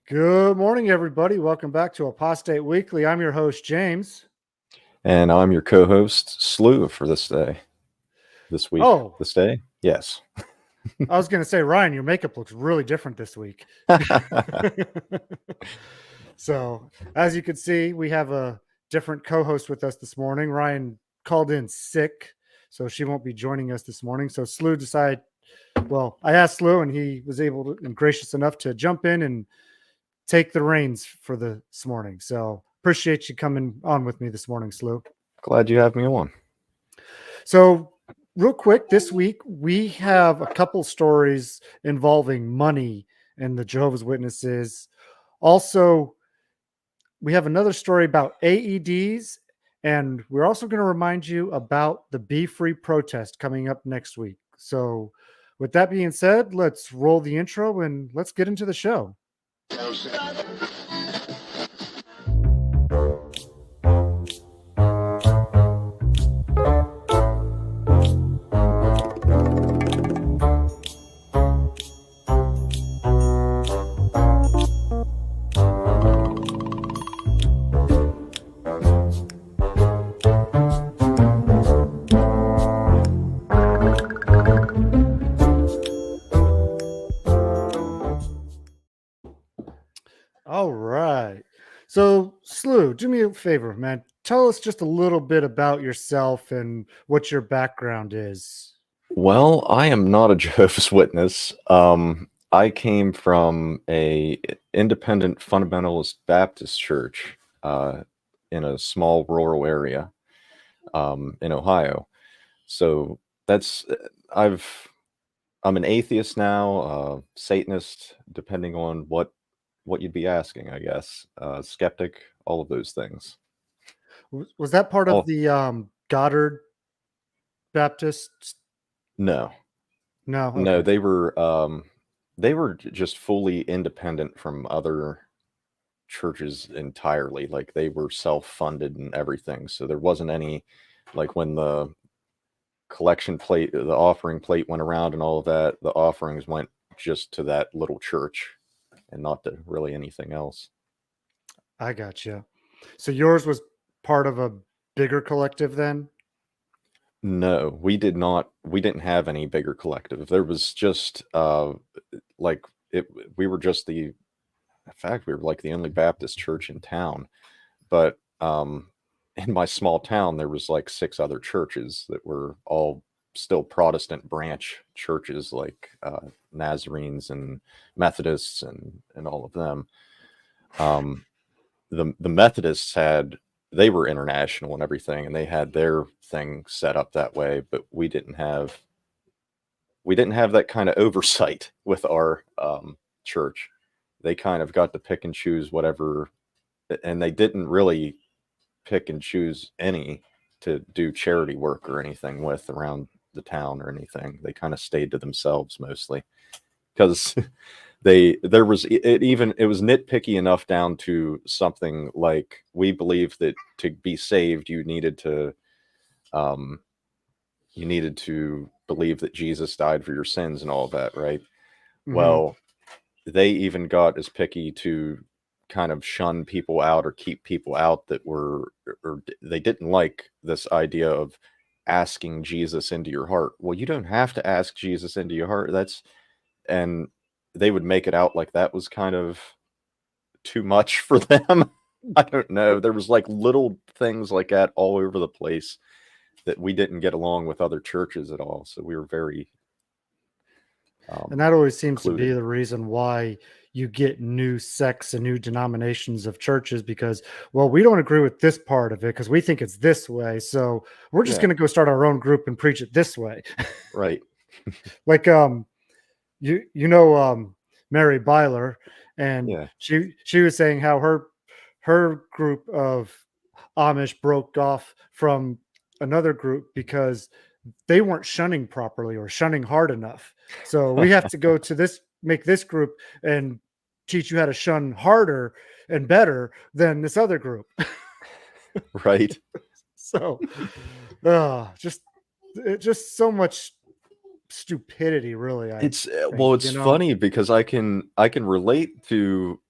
Good morning, everybody. Welcome back to Apostate Weekly. I'm your host, James. And I'm your co-host, Slew, for this week. Oh, This day? Yes. I was going to say, Ryan, your makeup looks really different this week. So, as you can see, we have a different co-host with us this morning. Ryan called in sick, so she won't be joining us this morning. So Slew decided, well, I asked Slew, and he was able to and gracious enough to jump in and take the reins for this morning. So appreciate you coming on with me this morning, Slew. Glad you have me on. So real quick, this week we have a couple stories involving money and the Jehovah's Witnesses. Also, we have another story about AEDs, and we're also going to remind you about the Be Free protest coming up next week. So with that being said, let's roll the intro and let's get into the show. All right. So, Slew, do me a favor, man. Tell us just a little bit about yourself and what your background is. Well, I am not a Jehovah's Witness. I came from a independent fundamentalist Baptist church in a small rural area in Ohio. So I'm an atheist now, Satanist, depending on what you'd be asking, I guess. Skeptic, all of those things. Was that part of Oh, the Goddard Baptist? no. No. No, Okay. they were just fully independent from other churches entirely. Like they were self-funded and everything. So there wasn't any, like when the collection plate, the offering plate went around and all of that, the offerings went just to that little church and not to really anything else. I got you. So yours was part of a bigger collective then? No, we didn't have any bigger collective. There was just like we were just in fact, we were like the only Baptist church in town. But in my small town, there was like 6 other churches that were all still Protestant branch churches, like Nazarenes and Methodists and all of them. The Methodists they were international and everything, and they had their thing set up that way, but we didn't have that kind of oversight with our church. They kind of got to pick and choose whatever, and they didn't really pick and choose any to do charity work or anything with around the town or anything. They kind of stayed to themselves mostly because it was nitpicky enough down to something like, we believe that to be saved you needed to believe that Jesus died for your sins and all of that, right? Mm-hmm. Well, they even got as picky to kind of shun people out or keep people out that were, or they didn't like this idea of asking Jesus into your heart. Well, you don't have to ask Jesus into your heart. And they would make it out like that was kind of too much for them. I don't know. There was like little things like that all over the place that we didn't get along with other churches at all. So we were very and that always seems included. to be the reason why you get new sects and new denominations of churches, because, well, we don't agree with this part of it because we think it's this way. So we're just going to go start our own group and preach it this way. Right. Like, Mary Byler, and she was saying how her group of Amish broke off from another group because they weren't shunning properly or shunning hard enough. So we have to go to make this group and teach you how to shun harder and better than this other group. Right. So just so much stupidity, really. It's funny because I can relate to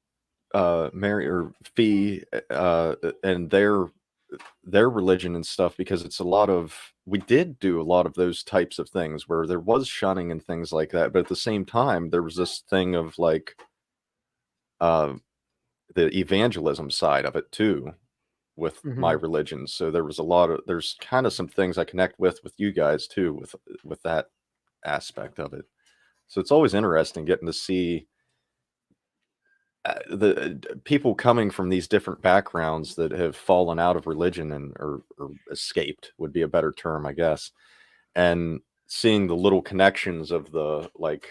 Mary or Fee, and their religion and stuff, because it's a lot of we did do a lot of those types of things where there was shunning and things like that, but at the same time there was this thing of like uh the evangelism side of it too with my Mhm. religion. So there's kind of some things I connect with you guys too with that aspect of it. So it's always interesting getting to see the people coming from these different backgrounds that have fallen out of religion or escaped would be a better term, I guess, and seeing the little connections of the like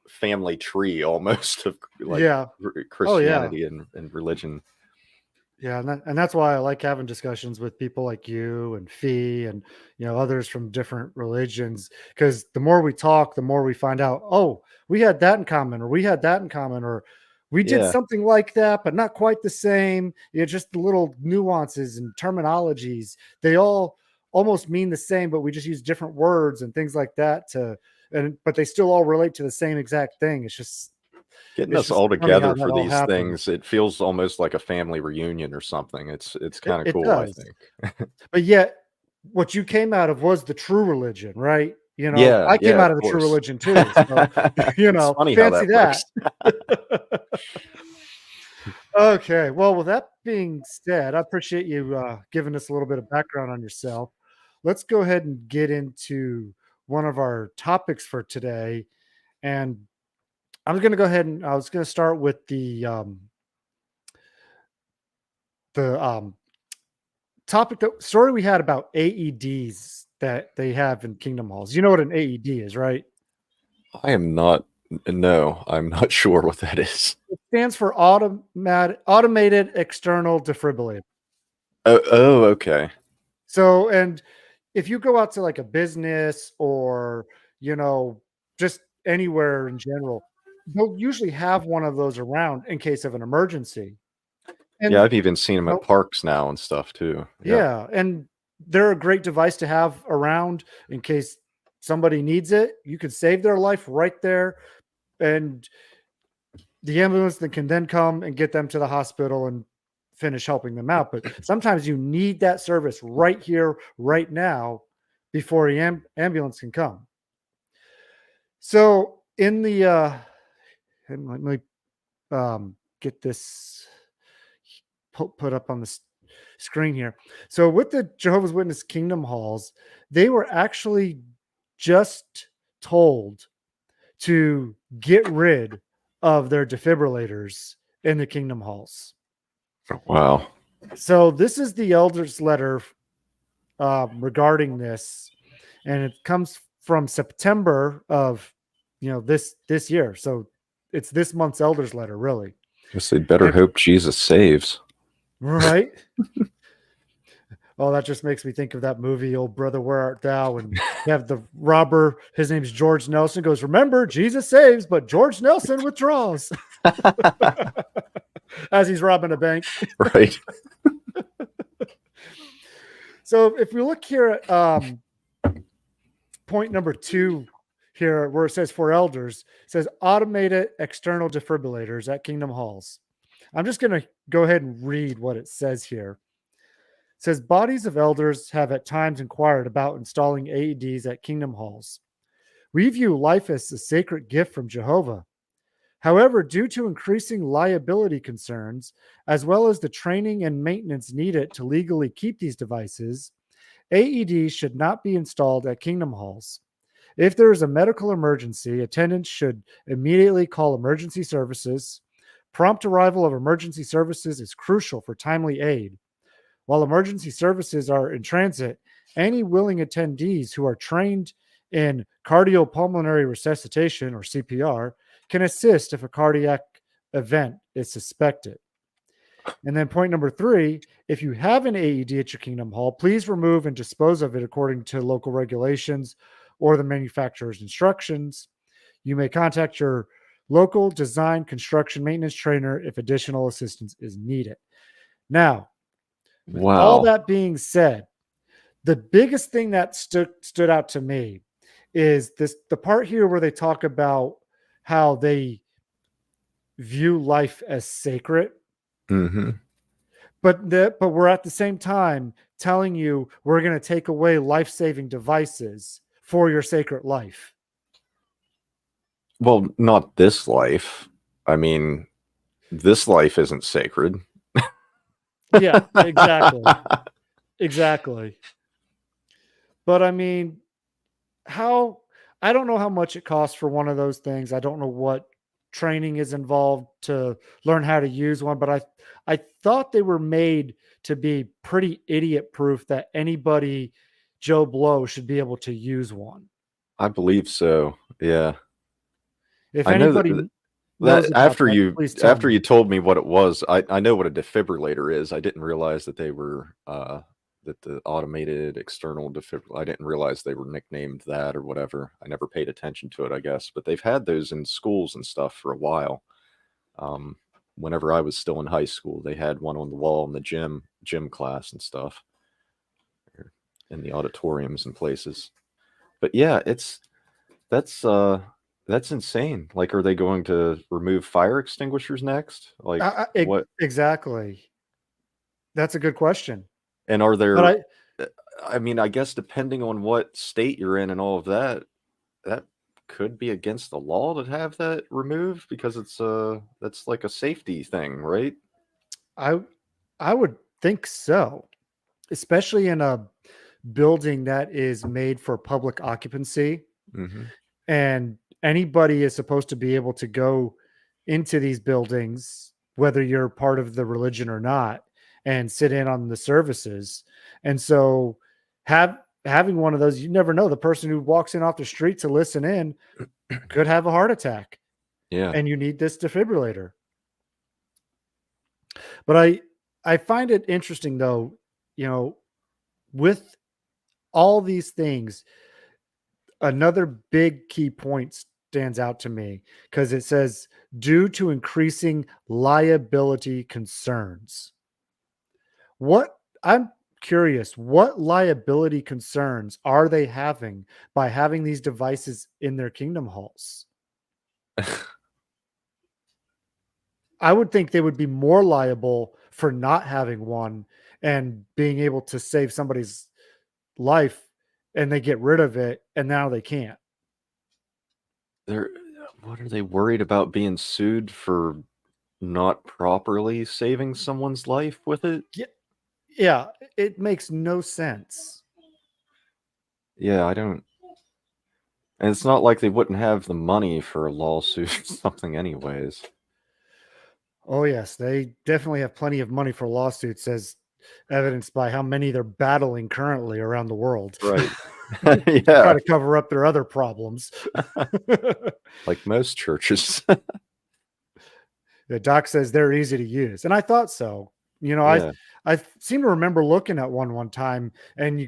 family tree almost of like Yeah. Oh, yeah. Christianity and religion. Yeah, and that's why I like having discussions with people like you and Fee and others from different religions, because the more we talk, the more we find out, oh, we had that in common, or we had that in common, or we did Yeah, something like that, but not quite the same. Just the little nuances and terminologies. They all almost mean the same, but we just use different words and things like that but they still all relate to the same exact thing. getting It's us just all funny how together that for all these happened. things, it feels almost like a family reunion or something. It's It, kind of it cool, I does. think. But yet, what you came out of was the true religion, right? Yeah, I came yeah, out of of the true course. religion too. So, It's funny how fancy that that. works. Okay. Well, with that being said, I appreciate you giving us a little bit of background on yourself. Let's go ahead and get into one of our topics for today. And I was going to start with the the story we had about AEDs that they have in Kingdom Halls. You know what an AED is, right? I am not no, I'm not sure what that is. Stands for automated external defibrillator. Oh, okay. So, and if you go out to like a business or, you know, just anywhere in general, they'll usually have one of those around in case of an emergency. Yeah, And I've even seen them you at know, parks now and stuff too. Yeah. yeah, and they're a great device to have around in case somebody needs it. You could save their life right there, and the ambulance that can then come and get them to the hospital and finish helping them out. But sometimes you need that service right here, right now, before the ambulance can come. So in the and let me get this put up on the screen here. So with the Jehovah's Witness Kingdom Halls, they were actually just told to get rid of their defibrillators in the Kingdom Halls. Wow. So this is the elders' letter regarding this, and it comes from September of this year. So it's this month's elders' letter, really. Guess they'd better And, hope Jesus saves. right? Oh, that just makes me think of that movie, "Oh Brother, Where Art Thou?" And you have the robber. His name's George Nelson. Goes, remember, Jesus saves, but George Nelson withdraws as he's robbing a bank. Right. So if we look here at point number 2 here, where it says for elders, it says automated external defibrillators at Kingdom Halls. I'm just going to go ahead and read what it says here. It says bodies of elders have at times inquired about installing AEDs at Kingdom Halls. We view life as a sacred gift from Jehovah. However, due to increasing liability concerns, as well as the training and maintenance needed to legally keep these devices, AEDs should not be installed at Kingdom Halls. If there is a medical emergency, attendants should immediately call emergency services. Prompt arrival of emergency services is crucial for timely aid. While emergency services are in transit, any willing attendees who are trained in cardiopulmonary resuscitation or CPR can assist if a cardiac event is suspected. And then point number 3, if you have an AED at your Kingdom Hall, please remove and dispose of it according to local regulations or the manufacturer's instructions. You may contact your local design, construction, maintenance trainer if additional assistance is needed. Now, with all Wow. that being said, the biggest thing that stood out to me is the part here where they talk about how they view life as sacred. Hmm. But we're at the same time telling you we're going to take away life-saving devices for your sacred life. Well, not this life. I mean, this life isn't sacred. Yeah, exactly. Exactly. But I mean, how I don't know how much it costs for one of those things. I don't know what training is involved to learn how to use one, but I thought they were made to be pretty idiot proof that anybody Joe Blow should be able to use one. I believe so. Yeah. If I know anybody that knows about that, please tell after me. you told me what it was, I know what a defibrillator is. I didn't realize that they were that the automated external defibrillator. I didn't realize they were nicknamed that or whatever. I never paid attention to it, I guess. But they've had those in schools and stuff for a while. Um, Whenever I was still in high school, they had one on the wall in the gym class and stuff, or in the auditoriums and places. But yeah, that's uh that's insane. Like, are they going to remove fire extinguishers next? Like, what? Exactly. That's a good question. And are But there? uh, I mean, I guess depending on what state you're in and all of that, that could be against the law to have that removed because that's like a safety thing, right? I I would think so, especially in a building that is made for public occupancy, Hmm. and anybody is supposed to be able to go into these buildings, whether you're part of the religion or not, and sit in on the services. And so having one of those, you never know, the person who walks in off the street to listen in could have a heart attack, Yeah. and you need this defibrillator. But I find it interesting though, you know, with all these things, another big key point stands out to me because it says due to increasing liability concerns. What I'm curious, what liability concerns are they having by having these devices in their kingdom halls? I would think they would be more liable for not having one and being able to save somebody's life, and they get rid of it and now they can't. They're What are they worried about being sued for not properly saving someone's life with it? Yeah, yeah, it makes no sense. Yeah, I don't. And it's not like they wouldn't have the money for a lawsuit or something, anyways. Oh yes, they definitely have plenty of money for lawsuits, as evidenced by how many they're battling currently around the world Right. to try Yeah, to cover up their other problems. like most churches. The doc says they're easy to use, and I thought so. You know, Yeah. I seem to remember looking at one time, and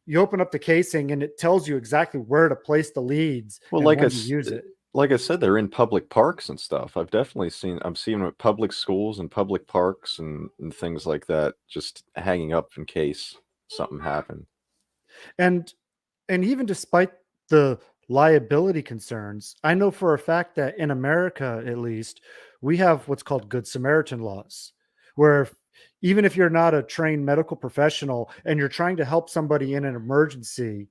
you open up the casing, and it tells you exactly where to place the leads Well, and when to use it. like I said, they're in public parks and stuff. I'm seeing them at public schools and public parks and things like that, just hanging up in case something happened. And even despite the liability concerns, I know for a fact that in America, at least, we have what's called Good Samaritan laws, where even if you're not a trained medical professional and you're trying to help somebody in an emergency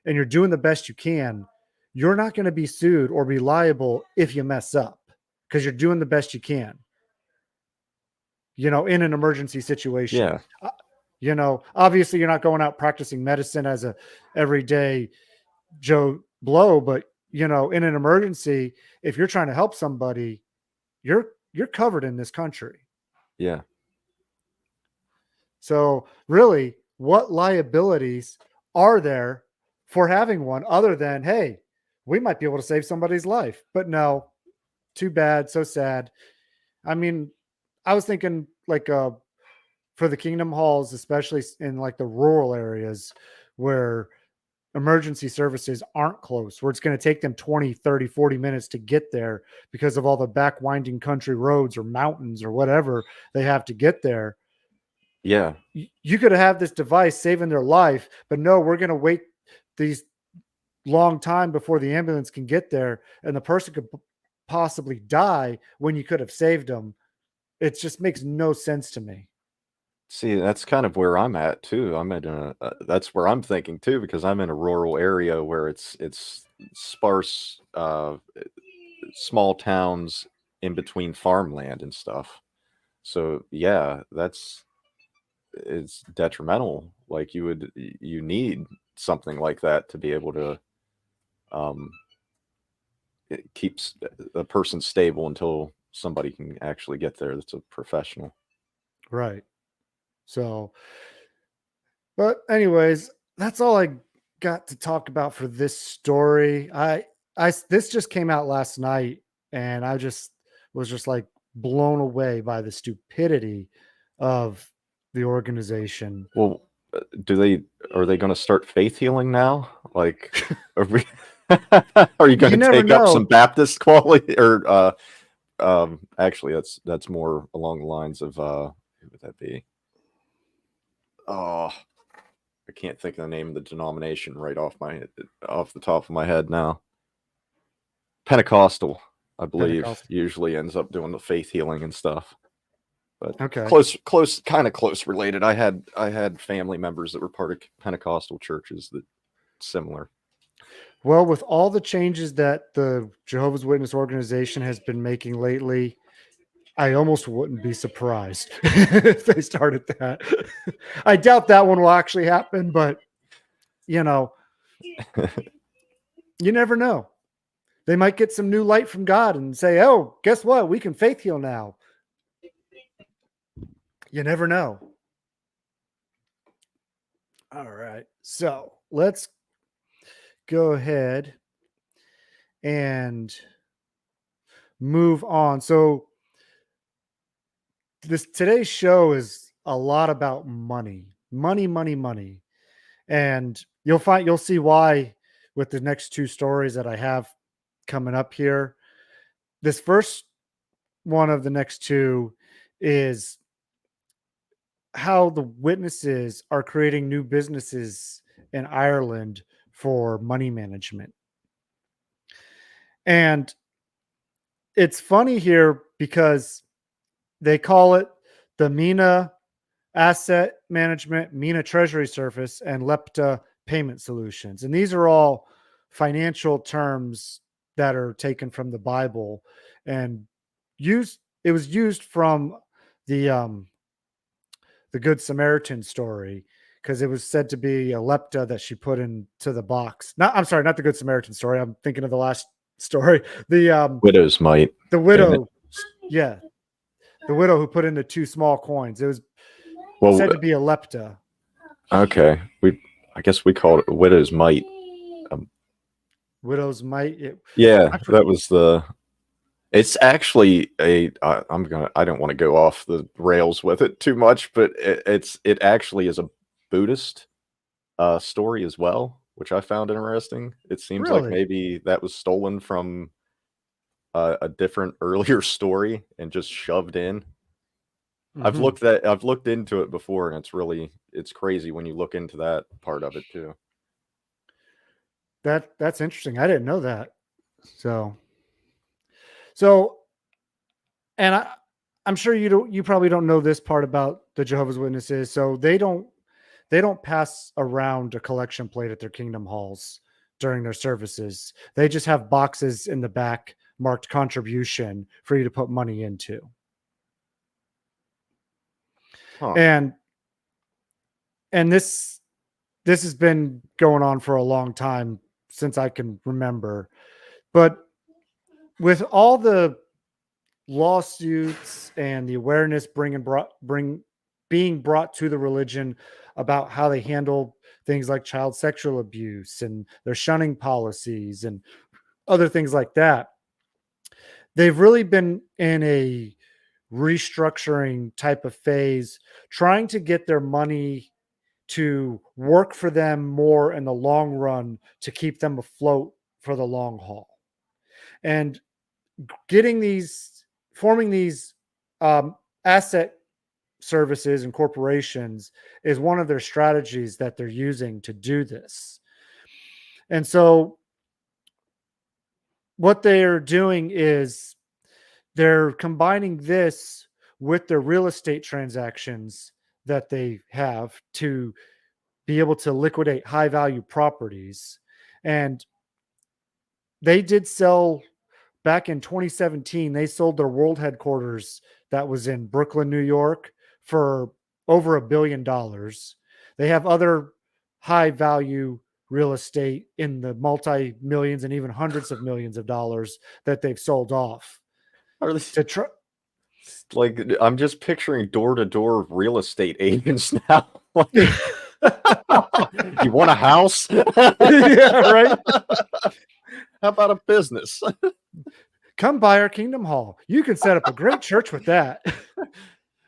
and you're doing the best you can, you're not going to be sued or be liable if you mess up because you're doing the best you can, in an emergency situation. Yeah. Obviously you're not going out practicing medicine as a everyday Joe Blow, but in an emergency, if you're trying to help somebody, you're covered in this country. Yeah. So really, what liabilities are there for having one other than, hey, we might be able to save somebody's life? But no, too bad, so sad. I mean, I was thinking like for the kingdom halls, especially in like the rural areas where emergency services aren't close, where it's going to take them 20, 30, 40 minutes to get there because of all the back winding country roads or mountains or whatever they have to get there. Yeah. You could have this device saving their life, but no, we're going to wait these long time before the ambulance can get there, and the person could possibly die when you could have saved them It just makes no sense to me. See, that's kind of where I'm at too. I'm at that's where I'm thinking too, because I'm in a rural area where it's sparse, small towns in between farmland and stuff. So yeah, it's detrimental. Like you need something like that to be able to um, it keeps a person stable until somebody can actually get there that's a professional. Right. So, but anyways, that's all I got to talk about for this story. This just came out last night, and I just was just like blown away by the stupidity of the organization. Well, do they are they going to start faith healing now? Like, are we? Are you going You to never take up some know. Baptist quality, or actually, that's more along the lines of who would that be? Oh, I can't think of the name of the denomination right off the top of my head now. Pentecostal, I believe, Pentecostal. usually ends up doing the faith healing and stuff. But Okay. close, kind of close related. I had family members that were part of Pentecostal churches that similar. Well, with all the changes that the Jehovah's Witness organization has been making lately, I almost wouldn't be surprised if they started that. I doubt that one will actually happen, but you know, you never know. They might get some new light from God and say, "Oh, guess what? We can faith heal now." You never know. All right. So, let's go ahead and move on. So, this today's show is a lot about money. Money, money, money. And you'll see why with the next two stories that I have coming up here. This first one of the next two is how the witnesses are creating new businesses in Ireland for money management. And it's funny here because they call it the MENA Asset Management, MENA Treasury Service, and LEPTA Payment Solutions. And these are all financial terms that are taken from the Bible and used. It was used from the the Good Samaritan story because it was said to be a lepta that she put into the box. Not, I'm sorry, not the Good Samaritan story. I'm thinking of the last story. Widows might. The Damn it. widow, yeah, the widow who put in the two small coins. It was Well, said to be a lepta. okay. I guess we called it widow's mite. Widow's mite. Yeah, I for- that was the. It's actually I don't want to go off the rails with it too much, but it actually is a Buddhist story as well, which I found interesting. It seems like really? maybe that was stolen from a different earlier story and just shoved in. Hmm. I've looked into it before, and it's crazy when you look into that part of it too. That's interesting. I didn't know that. So, and I'm sure you probably don't know this part about the Jehovah's Witnesses. So they don't pass around a collection plate at their kingdom halls during their services. They just have boxes in the back marked contribution for you to put money into. Huh. And this has been going on for a long time since I can remember. But with all the lawsuits and the awareness being brought to the religion about how they handle things like child sexual abuse and their shunning policies and other things like that, they've really been in a restructuring type of phase, trying to get their money to work for them more in the long run to keep them afloat for the long haul. And getting these, forming these asset services and corporations is one of their strategies that they're using to do this. And so what they're doing is they're combining this with their real estate transactions that they have to be able to liquidate high value properties. And they did sell back in 2017, they sold their world headquarters that was in Brooklyn, New York for over $1 billion. They have other high value real estate in the multi millions and even hundreds of millions of dollars that they've sold off Are these to try. like I'm just picturing door to door real estate agents now. Like, you want a house? Yeah, right. How about a business? Come by our Kingdom Hall. You can set up a great church with that.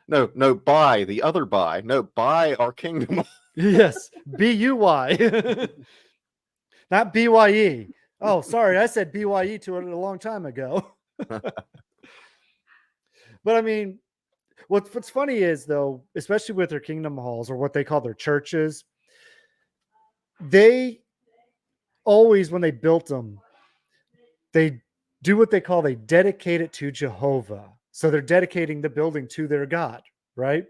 No, buy the other buy. No, buy our kingdom. Yes, BUY, not BYE. Oh, sorry, I said BYE to it a long time ago. But I mean, what's funny is though, especially with their kingdom halls or what they call their churches, they always, when they built them, they do what they call, they dedicate it to Jehovah. So they're dedicating the building to their God, right?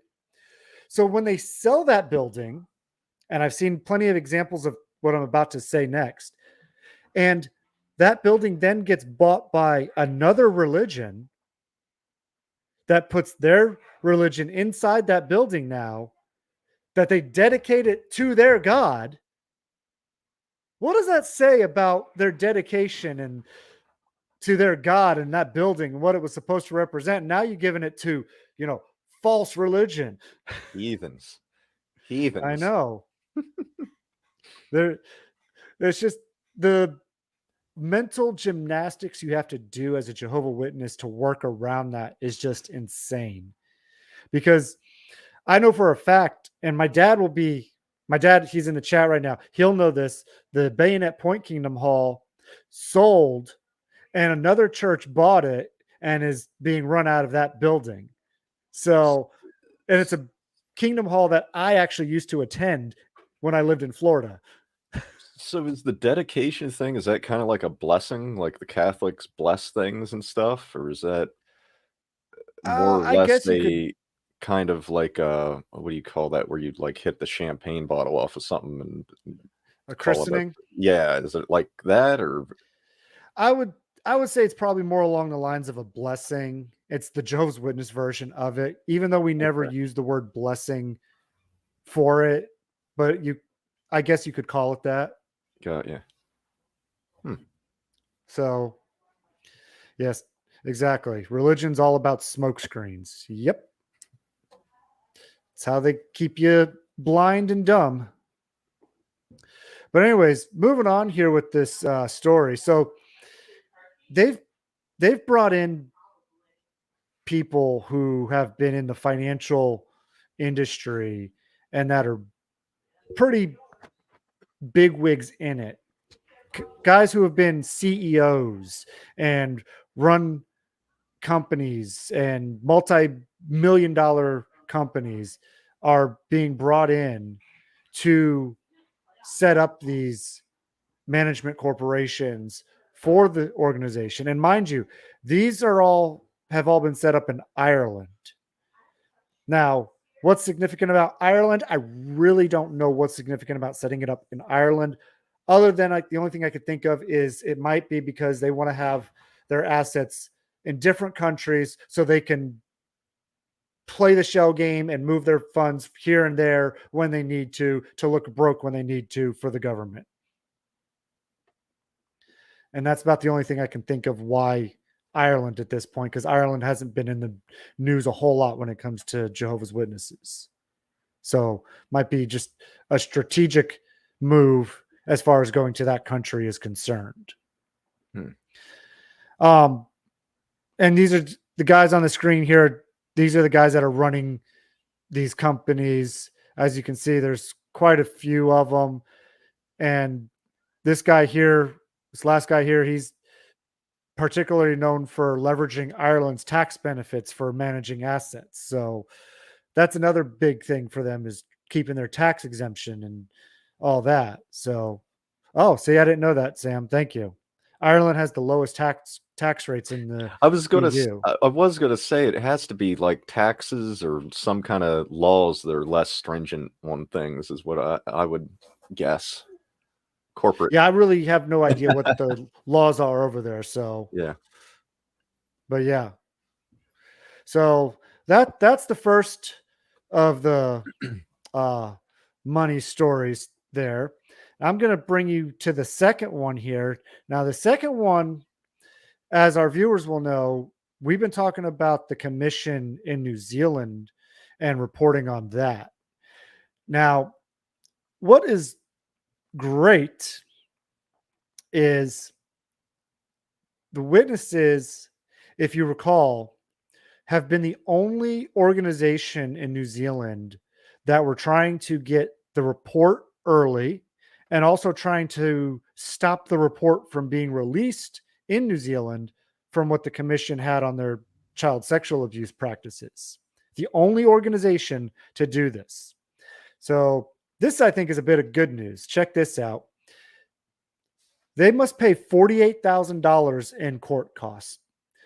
So when they sell that building, and I've seen plenty of examples of what I'm about to say next, and that building then gets bought by another religion that puts their religion inside that building now, that they dedicate it to their God. What does that say about their dedication and to their God and that building and what it was supposed to represent? Now you're giving it to, false religion. Heathens. I know. There's just the mental gymnastics you have to do as a Jehovah Witness to work around that is just insane. Because I know for a fact, and my dad, he's in the chat right now. He'll know this. The Bayonet Point Kingdom Hall sold and another church bought it and is being run out of that building. So, and it's a Kingdom Hall that I actually used to attend when I lived in Florida. So is the dedication thing, is that kind of like a blessing, like the Catholics bless things and stuff? Or is that more or I less guess you could, kind of like what do you call that, where you'd like hit the champagne bottle off of something and a call it a, christening. yeah, is it like that? Or I would say it's probably more along the lines of a blessing. It's the Jehovah's Witness version of it, even though we never okay, use the word blessing for it. But I guess you could call it that. got you. So, yes, exactly. Religion's all about smoke screens. Yep. It's how they keep you blind and dumb. But anyways, moving on here with this story. So they've brought in people who have been in the financial industry and that are pretty big wigs in it. Guys who have been CEOs and run companies and multi-million dollar companies are being brought in to set up these management corporations for the organization. And mind you, these have all been set up in Ireland. Now, what's significant about Ireland? I really don't know what's significant about setting it up in Ireland, other than the only thing I could think of is it might be because they want to have their assets in different countries so they can play the shell game and move their funds here and there when they need to look broke when they need to for the government. And that's about the only thing I can think of why Ireland at this point, because Ireland hasn't been in the news a whole lot when it comes to Jehovah's Witnesses. So might be just a strategic move as far as going to that country is concerned. And these are the guys on the screen here. These are the guys that are running these companies. As you can see, there's quite a few of them. And this guy here, this last guy here, he's particularly known for leveraging Ireland's tax benefits for managing assets. So that's another big thing for them, is keeping their tax exemption and all that. So, oh, see, I didn't know that, Sam. Thank you. Ireland has the lowest tax rates in the I was gonna EU. I was gonna say it has to be like taxes or some kind of laws that are less stringent on things is what I would guess. Corporate, Yeah, I really have no idea what the laws are over there. So, yeah. but yeah, so that's the first of the uh, money stories there. I'm going to bring you to the second one here. Now, the second one, as our viewers will know, we've been talking about the commission in New Zealand and reporting on that. Now, what is great is the witnesses, if you recall, have been the only organization in New Zealand that were trying to get the report early and also trying to stop the report from being released in New Zealand from what the commission had on their child sexual abuse practices. The only organization to do this. So, this I think is a bit of good news. Check this out. They must pay $48,000 in court costs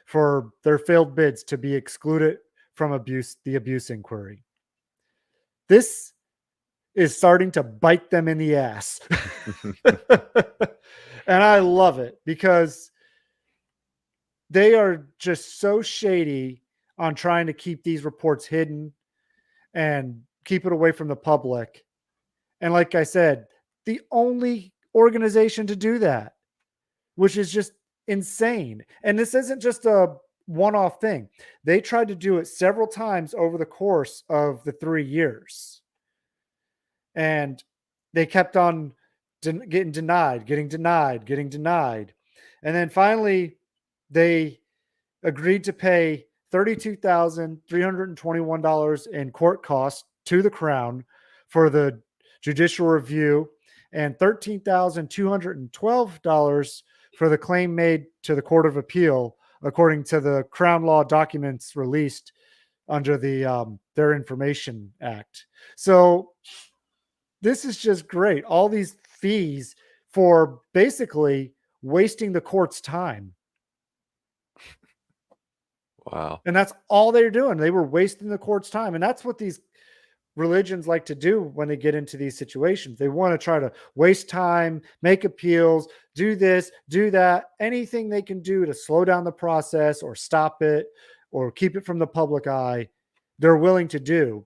for their failed bids to be excluded from the abuse inquiry. This is starting to bite them in the ass. And I love it because they are just so shady on trying to keep these reports hidden and keep it away from the public. And like I said, the only organization to do that, which is just insane. And this isn't just a one-off thing. They tried to do it several times over the course of the 3 years. And they kept on getting denied, getting denied, getting denied. And then finally, they agreed to pay $32,321 in court costs to the Crown for the judicial review and $13,212 for the claim made to the Court of Appeal, according to the Crown law documents released under the their Information Act. So this is just great. All these fees for basically wasting the court's time. Wow. And that's all they're doing. They were wasting the court's time. And that's what these religions like to do when they get into these situations. They want to try to waste time, make appeals, do this, do that, anything they can do to slow down the process or stop it or keep it from the public eye, they're willing to do.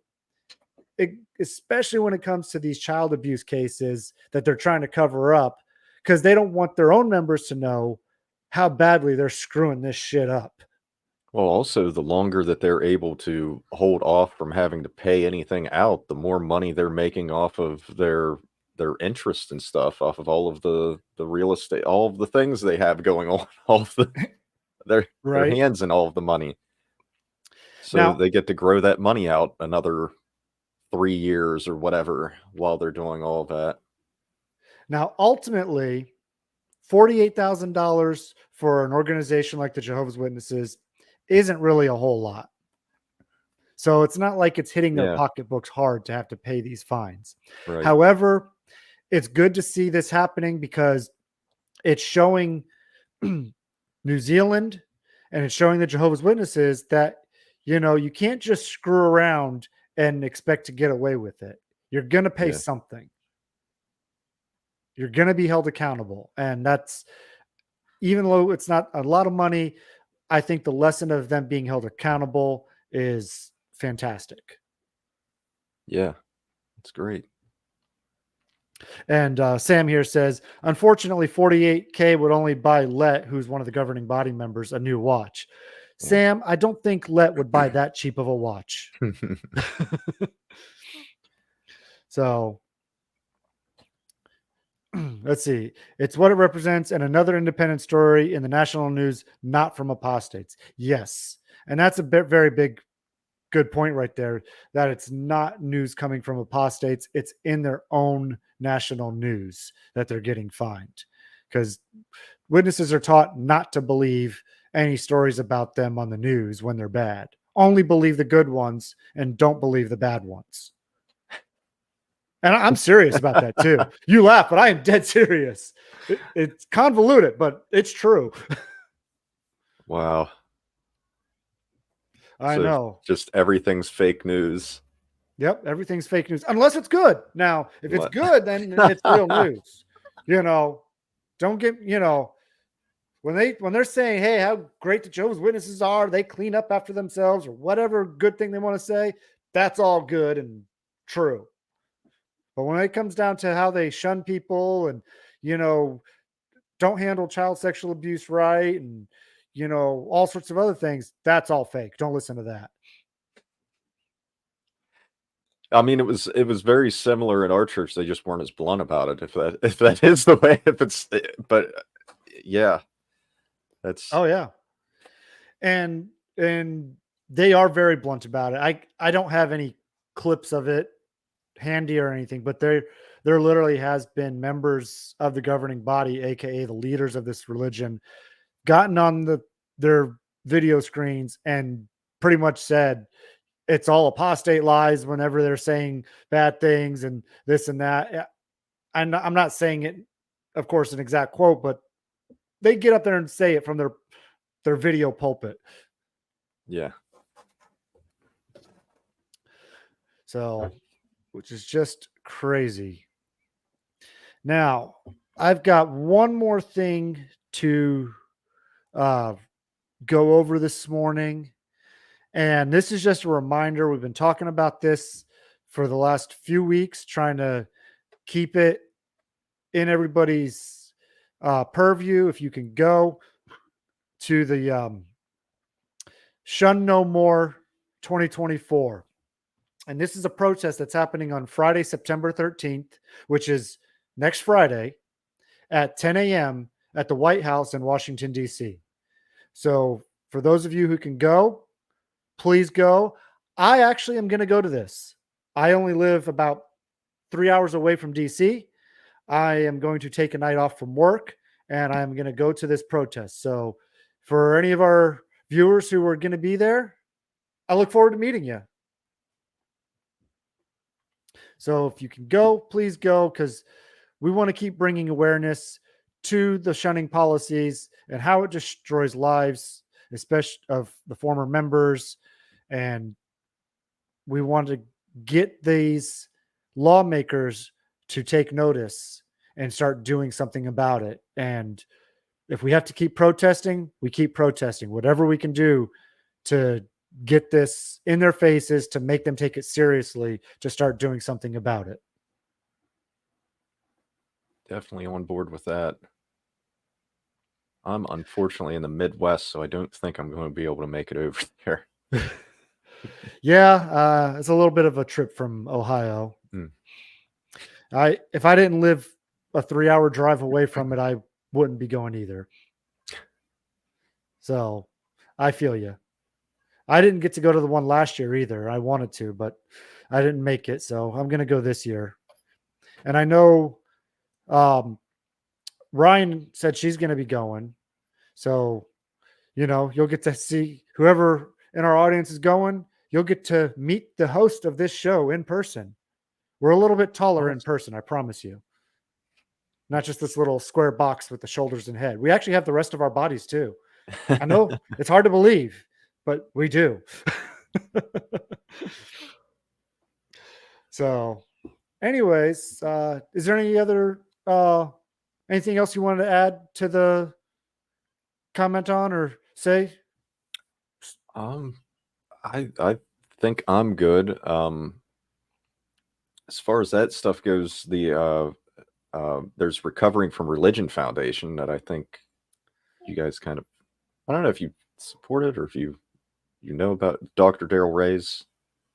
Especially when it comes to these child abuse cases that they're trying to cover up, because they don't want their own members to know how badly they're screwing this shit up. Well, also, the longer that they're able to hold off from having to pay anything out, the more money they're making off of their interest and stuff, off of all of the real estate, all of the things they have going on, all of their Right hands in all of the money. So now, they get to grow that money out another 3 years or whatever while they're doing all of that. ultimately, $48,000 for an organization like the Jehovah's Witnesses isn't really a whole lot. So it's not like it's hitting their Yeah, pocketbooks hard to have to pay these fines. right. However, it's good to see this happening because it's showing New Zealand and it's showing the Jehovah's Witnesses that, you can't just screw around and expect to get away with it. You're going to pay Yeah. something. You're going to be held accountable. And that's, even though it's not a lot of money, I think the lesson of them being held accountable is fantastic. Yeah. It's great. And Sam here says, unfortunately, 48K would only buy Let, who's one of the governing body members, a new watch. Yeah. Sam, I don't think Let would buy that cheap of a watch. So let's see. It's what it represents and another independent story in the national news, not from apostates. Yes. And that's a very big, good point right there, that it's not news coming from apostates. It's in their own national news that they're getting fined, because witnesses are taught not to believe any stories about them on the news when they're bad. Only believe the good ones and don't believe the bad ones. And I'm serious about that too. You laugh, but I am dead serious. It's convoluted, but it's true. Wow. I So know. just everything's fake news. Yep, everything's fake news unless it's good. Now, if it's What? good, then it's real news. You know, don't get, when they're saying, "Hey, how great the Jehovah's Witnesses are, they clean up after themselves," or whatever good thing they want to say, that's all good and true. But when it comes down to how they shun people and, you know, don't handle child sexual abuse right and, all sorts of other things, that's all fake. Don't listen to that. I mean, it was very similar in our church. They just weren't as blunt about it. If that is the way, but yeah, that's Oh yeah. And they are very blunt about it. I don't have any clips of it handy or anything, but there literally has been members of the governing body, aka the leaders of this religion, gotten on their video screens and pretty much said it's all apostate lies whenever they're saying bad things and this and that. I'm not saying it, of course, an exact quote, but they get up there and say it from their video pulpit. yeah. So, which is just crazy. Now, I've got one more thing to go over this morning. And this is just a reminder. We've been talking about this for the last few weeks, trying to keep it in everybody's purview. If you can go to the Shun No More 2024. And this is a protest that's happening on Friday, September 13th, which is next Friday at 10 a.m. at the White House in Washington, D.C. So for those of you who can go, please go. I actually am going to go to this. I only live about 3 hours away from DC. I am going to take a night off from work and I'm going to go to this protest. So for any of our viewers who are going to be there, I look forward to meeting you. So if you can go, please go, because we want to keep bringing awareness to the shunning policies and how it destroys lives, especially of the former members. And we want to get these lawmakers to take notice and start doing something about it. And if we have to keep protesting, we keep protesting. Whatever we can do to get this in their faces, to make them take it seriously, to start doing something about it. Definitely on board with that. I'm unfortunately in the Midwest, so I don't think I'm going to be able to make it over there. Yeah, it's a little bit of a trip from Ohio. If I didn't live a 3-hour drive away from it, I wouldn't be going either. So I feel you. I didn't get to go to the one last year either. I wanted to, but I didn't make it. So I'm going to go this year. And I know Ryan said she's going to be going. So, you'll get to see whoever in our audience is going. You'll get to meet the host of this show in person. We're a little bit taller in person, I promise you. Not just this little square box with the shoulders and head. We actually have the rest of our bodies too. I know it's hard to believe, but we do. So, anyways, is there any other anything else you wanted to add to the comment on or say? I think I'm good. As far as that stuff goes, there's Recovering from Religion Foundation that I think you guys kind of, I don't know if you support it or if you know about Dr. Daryl Ray's.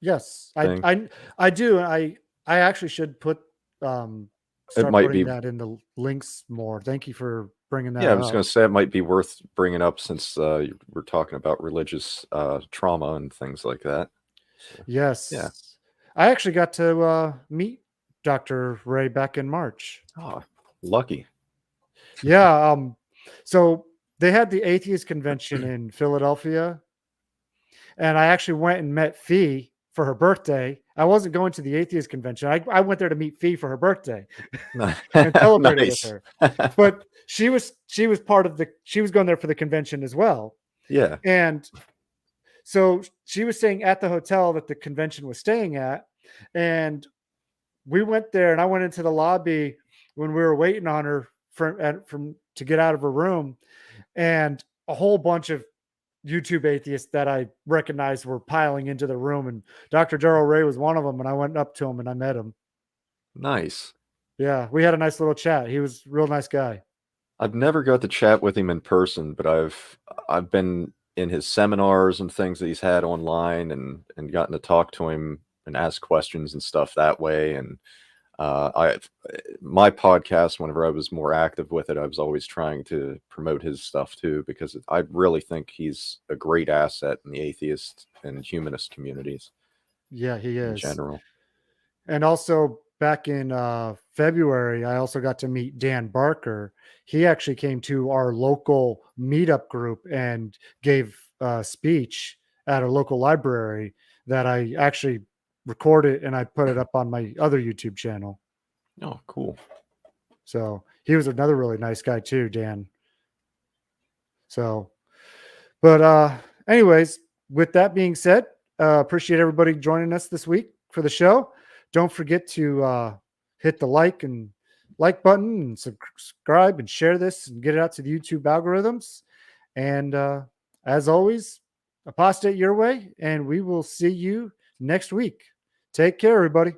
Yes, thing. I do. I actually should put start might putting be- that in the links more. Thank you for bringing that Yeah, I up. was going to say it might be worth bringing up since we're talking about religious trauma and things like that. So, Yes. yeah. I actually got to meet Dr. Ray back in March. Oh, lucky. Yeah. So they had the atheist convention in Philadelphia, and I actually went and met Fee for her birthday I wasn't going to the atheist convention. I went there to meet Fee for her birthday and celebrated with Nice. her. But she was part of she was going there for the convention as well. Yeah. And so she was staying at the hotel that the convention was staying at. And we went there, and I went into the lobby when we were waiting on her from to get out of her room, and a whole bunch of YouTube atheists that I recognized were piling into the room, and Dr. Darrell Ray was one of them. And I went up to him and I met him. Nice. Yeah, we had a nice little chat. He was a real nice guy. I've never got to chat with him in person, but I've been in his seminars and things that he's had online, and gotten to talk to him and ask questions and stuff that way. And my podcast, whenever I was more active with it, I was always trying to promote his stuff too, because I really think he's a great asset in the atheist and humanist communities. Yeah, he is in general. And also back in February, I also got to meet Dan Barker. He actually came to our local meetup group and gave a speech at a local library that I actually recorded, and I put it up on my other YouTube channel. Oh, cool. So he was another really nice guy too, Dan. So, but anyways, with that being said, appreciate everybody joining us this week for the show. Don't forget to hit the like button and subscribe and share this and get it out to the YouTube algorithms. And as always, apostate your way, and we will see you next week. Take care, everybody.